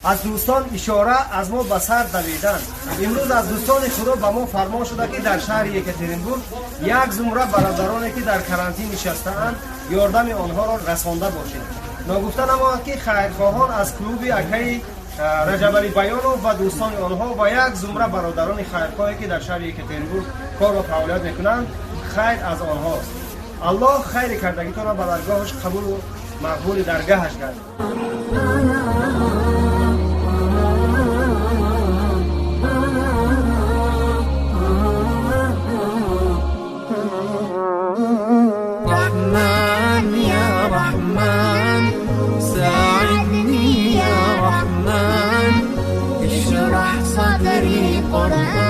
از دوستان اشاره از ما به سر دویدن. امروز از دوستان خدا به ما فرمان شده که در شهر یکاترینبورگ یک زمره برادرانی که در کرانتین نشسته‌اند یاردم آنها را رسانده باشیم. نگفته نماند که خیرخواهان از کلوب اکای رجب علی بیانوف و دوستان آنها و یک زمره برادران خیرخواهی که در شهر یکاترینبورگ کار و فعالیت میکنند خیر از آنهاست. الله خیر کردگیتان را به درگاهش قبول و مقبول درگاهش گرداند. صدري قرآن